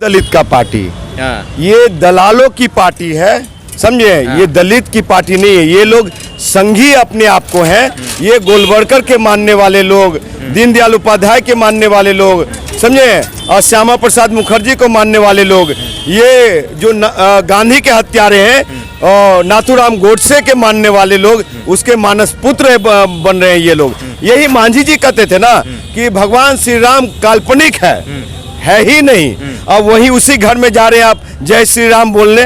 दलित का पार्टी, ये दलालों की पार्टी है, समझे। ये दलित की पार्टी नहीं है। ये लोग संघी अपने आप को हैं। ये गोलवलकर के मानने वाले लोग, दीनदयाल उपाध्याय के मानने वाले लोग, समझे, और श्यामा प्रसाद मुखर्जी को मानने वाले लोग, ये जो गांधी के हत्यारे हैं और नाथूराम गोडसे के मानने वाले लोग, उसके मानस पुत्र बन रहे हैं ये लोग। यही मांझी जी कहते थे ना कि भगवान श्री राम काल्पनिक है ही नहीं। अब वही उसी घर में जा रहे हैं आप जय श्री राम बोलने।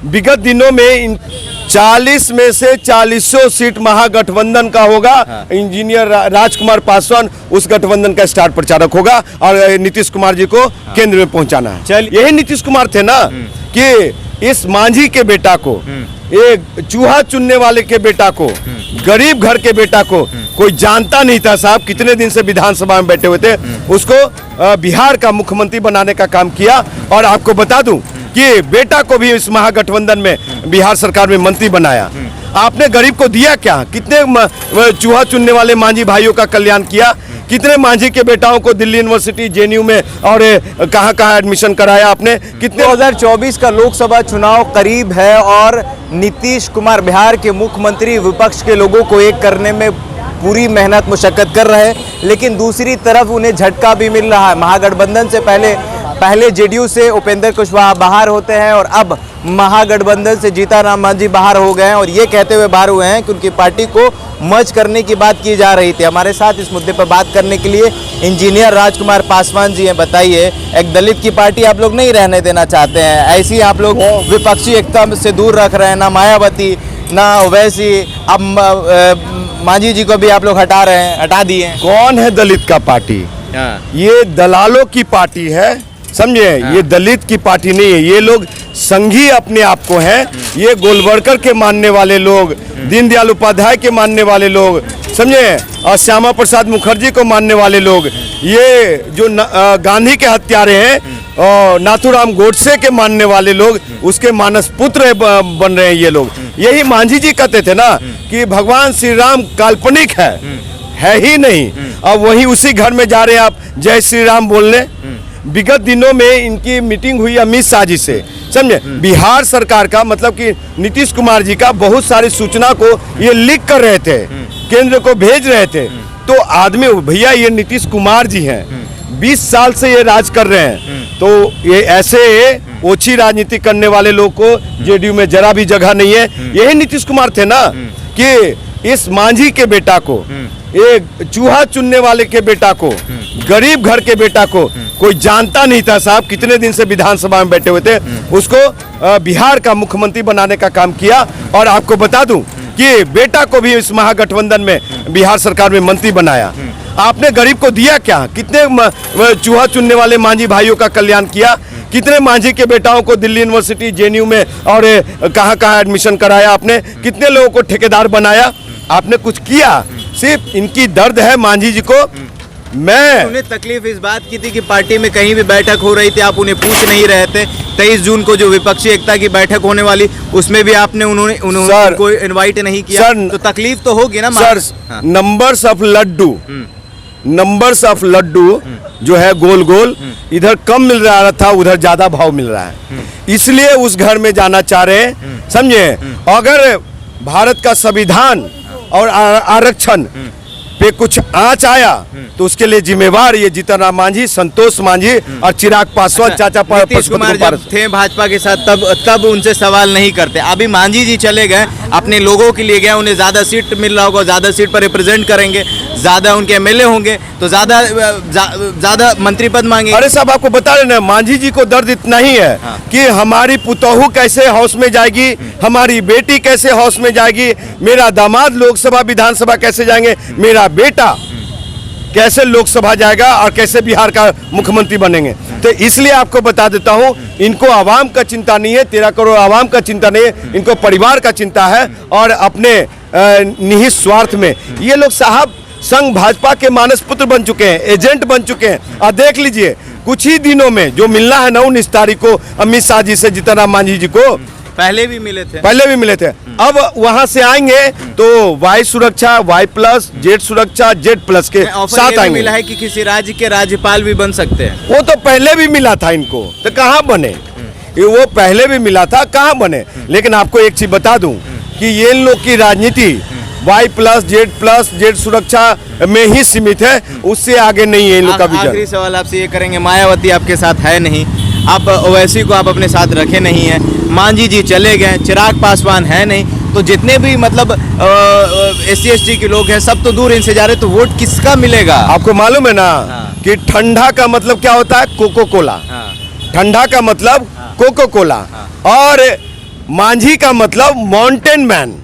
विगत दिनों में 40 में से 40 सीट महागठबंधन का होगा। इंजीनियर राजकुमार पासवान उस गठबंधन का स्टार प्रचारक होगा और नीतीश कुमार जी को केंद्र में पहुंचाना है। चल, यही नीतीश कुमार थे ना कि इस मांझी के बेटा को, एक चूहा चुनने वाले के बेटा को, गरीब घर के बेटा को कोई जानता नहीं था साहब। कितने दिन से विधानसभा में बैठे हुए थे। उसको बिहार का मुख्यमंत्री बनाने का काम किया। और आपको बता दूं कि बेटा को भी इस महागठबंधन में बिहार सरकार में मंत्री बनाया। आपने गरीब को दिया क्या? कितने चूहा चुनने वाले मांझी भाइयों का कल्याण किया? कितने मांझी के बेटाओं को दिल्ली यूनिवर्सिटी, जेएनयू में और कहां एडमिशन कराया आपने? कितने 2024 का लोकसभा चुनाव करीब है और नीतीश कुमार बिहार के मुख्यमंत्री विपक्ष के लोगों को एक करने में पूरी मेहनत मुशक्कत कर रहे हैं, लेकिन दूसरी तरफ उन्हें झटका भी मिल रहा है। महागठबंधन से पहले जेडीयू से उपेंद्र कुशवाहा बाहर होते हैं और अब महागठबंधन से जीतनराम मांझी बाहर हो गए हैं और ये कहते हुए बाहर हुए हैं कि उनकी पार्टी को मर्ज करने की बात की जा रही थी। हमारे साथ इस मुद्दे पर बात करने के लिए इंजीनियर राजकुमार पासवान जी हैं। बताइए, एक दलित की पार्टी आप लोग नहीं रहने देना चाहते हैं, ऐसी आप लोग विपक्षी एकता से दूर रख रहे हैं, ना मायावती ना वैसी, अब मांझी जी को भी आप लोग हटा दिए। कौन है दलित का पार्टी? ये दलालों की पार्टी है, समझे। ये दलित की पार्टी नहीं है। ये लोग संघी अपने आप को हैं। ये गोलवलकर के मानने वाले लोग, दीनदयाल उपाध्याय के मानने वाले लोग, समझे, और श्यामा प्रसाद मुखर्जी को मानने वाले लोग, ये जो गांधी के हत्यारे हैं और नाथूराम गोडसे के मानने वाले लोग, उसके मानस पुत्र बन रहे हैं ये लोग। यही मांझी जी कहते थे ना कि भगवान श्री राम काल्पनिक है ही नहीं। अब वही उसी घर में जा रहे हैं आप जय श्री राम बोलने। विगत दिनों में इनकी मीटिंग हुई अमित शाह जी से, समझे। बिहार सरकार का मतलब कि नीतीश कुमार जी का बहुत सारी सूचना को ये लीक कर रहे थे, केंद्र को भेज रहे थे। तो आदमी, भैया ये नीतीश कुमार जी हैं, 20 साल से ये राज कर रहे हैं। तो ये ऐसे ओछी राजनीति करने वाले लोग को जेडीयू में जरा भी जगह नहीं है। यही नीतीश कुमार थे ना कि इस मांझी के बेटा को, एक चूहा चुनने वाले के बेटा को, गरीब घर के बेटा को कोई जानता नहीं था साहब। कितने दिन से विधानसभा में बैठे हुए थे। उसको बिहार का मुख्यमंत्री बनाने का काम किया। और आपको बता दूं कि बेटा को भी इस महागठबंधन में बिहार सरकार में मंत्री बनाया। आपने गरीब को दिया क्या? कितने चूहा चुनने वाले मांझी भाइयों का कल्याण किया? कितने मांझी के बेटाओं को दिल्ली यूनिवर्सिटी, जेएनयू में और कहां एडमिशन कराया आपने? कितने लोगों को ठेकेदार बनाया? आपने कुछ किया? सिर्फ इनकी दर्द है मांझी जी को। मैं उन्हें तकलीफ इस बात की थी कि पार्टी में कहीं भी बैठक हो रही थी, आप उन्हें पूछ नहीं रहे थे। 23 जून को जो विपक्षी एकता की बैठक होने वाली, उसमें भी आपने उनको इनवाइट नहीं किया। सर, तो तकलीफ तो होगी ना सर। नंबर्स ऑफ लड्डू जो है गोल गोल, इधर कम मिल रहा था, उधर ज्यादा भाव मिल रहा है, इसलिए उस घर में जाना चाह रहे हैं, समझे। अगर भारत का संविधान और आरक्षण पे कुछ आंच आया तो उसके लिए जिम्मेवार ये जीतनराम मांझी, संतोष मांझी और चिराग पासवान, चाचा नीतीश कुमार जब थे भाजपा के साथ तब उनसे सवाल नहीं करते। अभी मांझी जी चले गए, अपने लोगों के लिए गए, उन्हें ज्यादा सीट मिल रहा होगा, ज्यादा सीट पर रिप्रेजेंट करेंगे, ज्यादा उनके एमएलए होंगे तो ज्यादा मंत्री पद मांगेंगे। अरे साहब, आपको बता रहे ना, मांझी जी को दर्द इतना ही है कि हमारी पुतोहू कैसे हाउस में जाएगी, हमारी बेटी कैसे हाउस में जाएगी, मेरा दामाद लोकसभा विधानसभा कैसे जाएंगे, मेरा बेटा कैसे लोकसभा जाएगा और कैसे बिहार का मुख्यमंत्री बनेंगे। तो इसलिए आपको बता देता हूं, इनको आवाम का चिंता नहीं है, 13 करोड़ आवाम का चिंता नहीं है, इनको परिवार का चिंता है। और अपने निहित स्वार्थ में ये लोग साहब संघ भाजपा के मानस पुत्र बन चुके हैं, एजेंट बन चुके हैं। और देख लीजिए, कुछ ही दिनों में जो मिलना है 19 तारीख को अमित शाह जी से जीतनराम मांझी जी को, पहले भी मिले थे। पहले भी मिले थे। अब वहां से आएंगे तो वाई सुरक्षा, वाई प्लस, जेड सुरक्षा, जेड प्लस के ऑफर साथ ये भी आएंगे। मिला है कि किसी राज्य के राज्यपाल भी बन सकते हैं। वो तो पहले भी मिला था इनको, तो कहाँ बने? ये वो पहले भी मिला था, कहाँ बने? लेकिन आपको एक चीज बता दूं कि ये लोग की राजनीति वाई प्लस, जेड सुरक्षा में ही सीमित है, उससे आगे नहीं है इन लोग का आखिरी विजन। सवाल आपसे ये करेंगे, मायावती आपके साथ है नहीं, आप ओवैसी को आप अपने साथ रखे नहीं है, मांझी जी चले गए, चिराग पासवान है नहीं, तो जितने भी मतलब SC/ST के लोग हैं सब तो दूर इनसे जा रहे, तो वोट किसका मिलेगा? आपको मालूम है ना हाँ। कि ठंडा का मतलब क्या होता है? Coca Cola. हाँ, ठंडा का मतलब कोको कोला, और मांझी का मतलब माउंटेन मैन।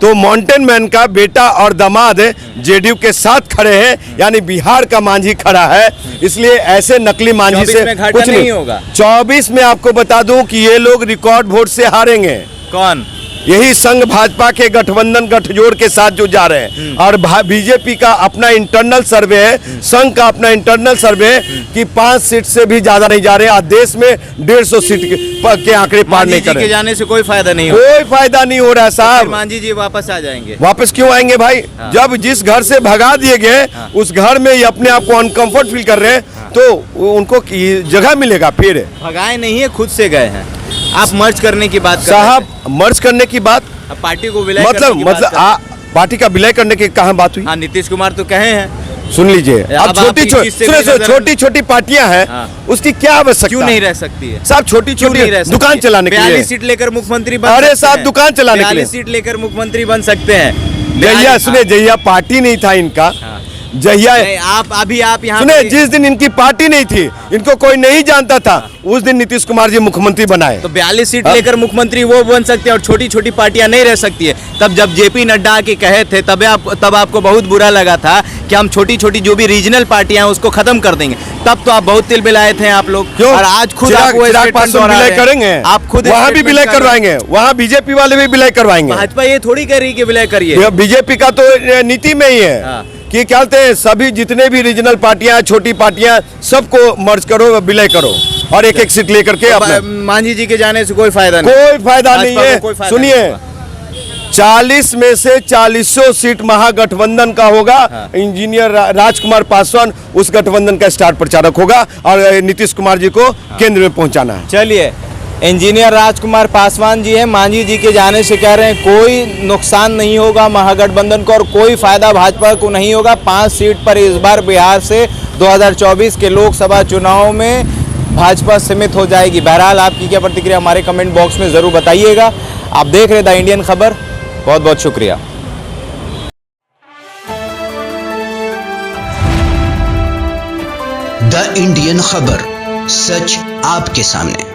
तो माउंटेन मैन का बेटा और दामाद जेडीयू के साथ खड़े हैं, यानी बिहार का मांझी खड़ा है, इसलिए ऐसे नकली मांझी 24 से में घाटा कुछ नहीं होगा। 24 में आपको बता दूं कि ये लोग रिकॉर्ड वोट से हारेंगे। कौन? यही संघ भाजपा के गठबंधन गठजोड़ के साथ जो जा रहे हैं, और बीजेपी का अपना इंटरनल सर्वे है, संघ का अपना इंटरनल सर्वे है कि 5 सीट से भी ज्यादा नहीं जा रहे, और देश में 150 सीट के आंकड़े पार मांझी नहीं जी कर के रहे। जाने से कोई फायदा नहीं होगा। कोई फायदा नहीं हो रहा है फिर साहब। मांझी जी वापस आ जाएंगे। वापस क्यों आएंगे भाई? जब जिस घर से भगा दिए गए उस घर में ये अपने आप को अनकंफर्ट फील कर रहे हैं, तो उनको जगह मिलेगा फिर? भगाए नहीं है, खुद से गए हैं। आप मर्ज करने की बात कर रहे साहब मर्ज करने की बात, थे। अब पार्टी को विलय करने मतलब की बात कर रहे पार्टी का विलय करने की कहाँ बात हुई? हैं। हाँ, नीतीश कुमार तो कहे हैं। सुन लीजिए, अब अब आप इस चीज से भी नजर- छोटी छोटी पार्टियां हैं, हाँ। उसकी क्या आवश्यकता? क्यों नहीं रह सकती है? साहब छोटी क्यों नहीं रह छोटी सकती दुकान है? चलाने के लिए। 42 सीट लेकर मुख्यमंत्री बन अरे सकते साहब, हैं। दुकान चलाने के लिए। 42 सीट लेकर मुख्यमंत्री बन सकते हैं। जहिया सुने, जहिया पार्टी नहीं था इनका, जहिया नहीं, आप यहाँ सुने, पे- जिस दिन इनकी पार्टी नहीं थी, इनको कोई नहीं जानता था, उस दिन नीतीश कुमार जी मुख्यमंत्री बनाए। तो 42 सीट हाँ? लेकर मुख्यमंत्री वो बन सकते हैं और छोटी छोटी पार्टियां नहीं रह सकती है। तब जब जेपी नड्डा के कहे थे तब आपको बहुत बुरा लगा था कि हम छोटी छोटी जो भी रीजनल पार्टियां हैं उसको खत्म कर देंगे। तब तो आप बहुत तिल बिलाए थे आप लोग। क्यों? और आज खुद चिराग आप वो चिराग statement पासवान दोहरा विलय रहे हैं। करेंगे, आप खुद वहाँ भी statement विलय कर रहे हैं। करवाएंगे, वहाँ बीजेपी वाले भी विलय करवाएंगे। भाजपा ये थोड़ी कह रही है कि विलय करिए। बीजेपी का तो नीति में ही है हाँ। कि क्या कहते हैं, सभी जितने भी रीजनल पार्टियां, छोटी पार्टियां, सबको मर्ज करो, विलय करो, और एक एक सीट लेकर के अपना। मांझी जी के जाने से कोई फायदा नहीं। कोई फायदा नहीं भाजपा है। को कोई फायदा सुनिए, नहीं होगा। 40 में से 40 सीट महागठबंधन का होगा। इंजीनियर राजकुमार पासवान उस गठबंधन का स्टार प्रचारक होगा, और नीतीश कुमार जी को केंद्र में पहुंचाना है। चलिए, इंजीनियर राजकुमार पासवान जी हैं, मांझी जी के जाने से कह रहे हैं कोई नुकसान नहीं होगा महागठबंधन को और कोई फायदा भाजपा को नहीं होगा। 5 सीट पर इस बार बिहार से 2024 के लोकसभा चुनाव में भाजपा सीमित हो जाएगी। बहरहाल आपकी क्या प्रतिक्रिया हमारे कमेंट बॉक्स में ज़रूर बताइएगा। आप देख रहे द इंडियन खबर, बहुत बहुत शुक्रिया। द इंडियन खबर, सच आपके सामने।